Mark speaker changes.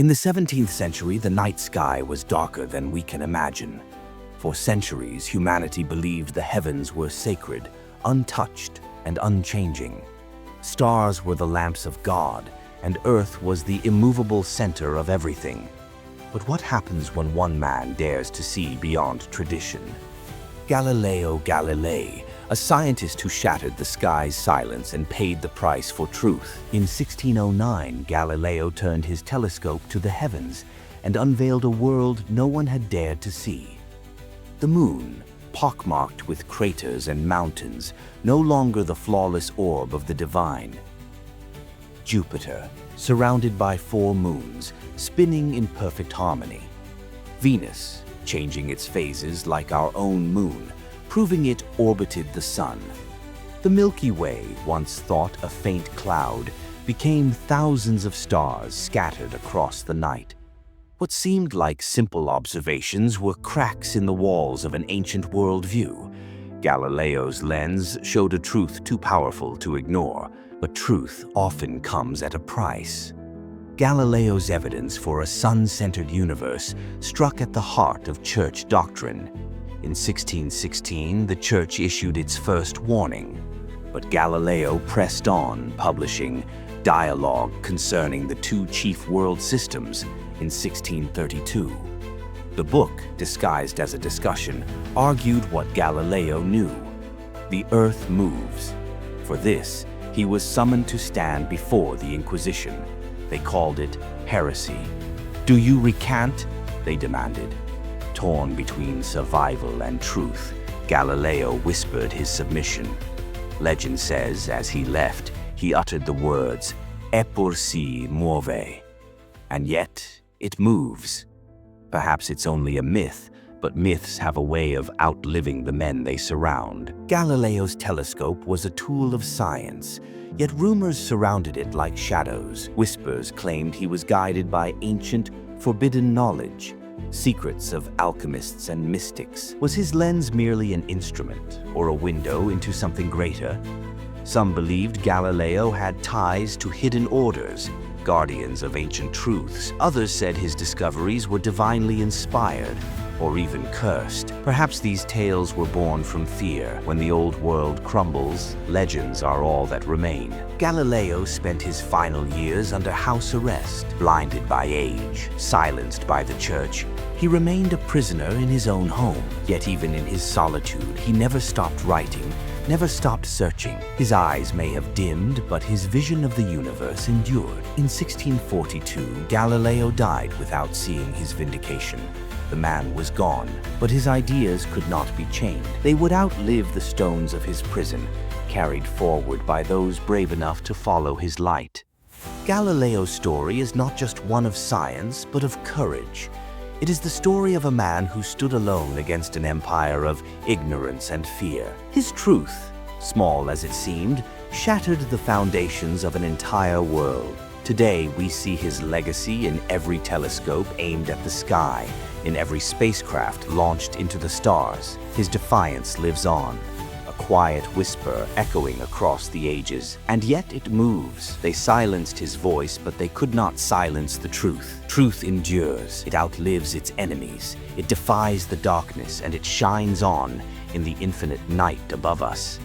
Speaker 1: In the 17th century, the night sky was darker than we can imagine. For centuries, humanity believed the heavens were sacred, untouched, and unchanging. Stars were the lamps of God, and Earth was the immovable center of everything. But what happens when one man dares to see beyond tradition? Galileo Galilei, a scientist who shattered the sky's silence and paid the price for truth. In 1609, Galileo turned his telescope to the heavens and unveiled a world no one had dared to see. The moon, pockmarked with craters and mountains, no longer the flawless orb of the divine. Jupiter, surrounded by 4 moons, spinning in perfect harmony. Venus, changing its phases like our own moon, proving it orbited the sun. The Milky Way, once thought a faint cloud, became thousands of stars scattered across the night. What seemed like simple observations were cracks in the walls of an ancient worldview. Galileo's lens showed a truth too powerful to ignore, but truth often comes at a price. Galileo's evidence for a sun-centered universe struck at the heart of church doctrine. In 1616, the church issued its first warning, but Galileo pressed on, publishing Dialogue Concerning the Two Chief World Systems in 1632. The book, disguised as a discussion, argued what Galileo knew: the Earth moves. For this, he was summoned to stand before the Inquisition. They called it heresy. "Do you recant?" they demanded. Torn between survival and truth, Galileo whispered his submission. Legend says, as he left, he uttered the words, "Eppur si muove." And yet, it moves. Perhaps it's only a myth, but myths have a way of outliving the men they surround. Galileo's telescope was a tool of science, yet rumors surrounded it like shadows. Whispers claimed he was guided by ancient, forbidden knowledge, secrets of alchemists and mystics. Was his lens merely an instrument, or a window into something greater? Some believed Galileo had ties to hidden orders, guardians of ancient truths. Others said his discoveries were divinely inspired, or even cursed. Perhaps these tales were born from fear. When the old world crumbles, legends are all that remain. Galileo spent his final years under house arrest, blinded by age, silenced by the church. He remained a prisoner in his own home. Yet even in his solitude, he never stopped writing, never stopped searching. His eyes may have dimmed, but his vision of the universe endured. In 1642, Galileo died without seeing his vindication. The man was gone, but his ideas could not be chained. They would outlive the stones of his prison, carried forward by those brave enough to follow his light. Galileo's story is not just one of science, but of courage. It is the story of a man who stood alone against an empire of ignorance and fear. His truth, small as it seemed, shattered the foundations of an entire world. Today, we see his legacy in every telescope aimed at the sky, in every spacecraft launched into the stars. His defiance lives on, a quiet whisper echoing across the ages. And yet it moves. They silenced his voice, but they could not silence the truth. Truth endures. It outlives its enemies. It defies the darkness, and it shines on in the infinite night above us.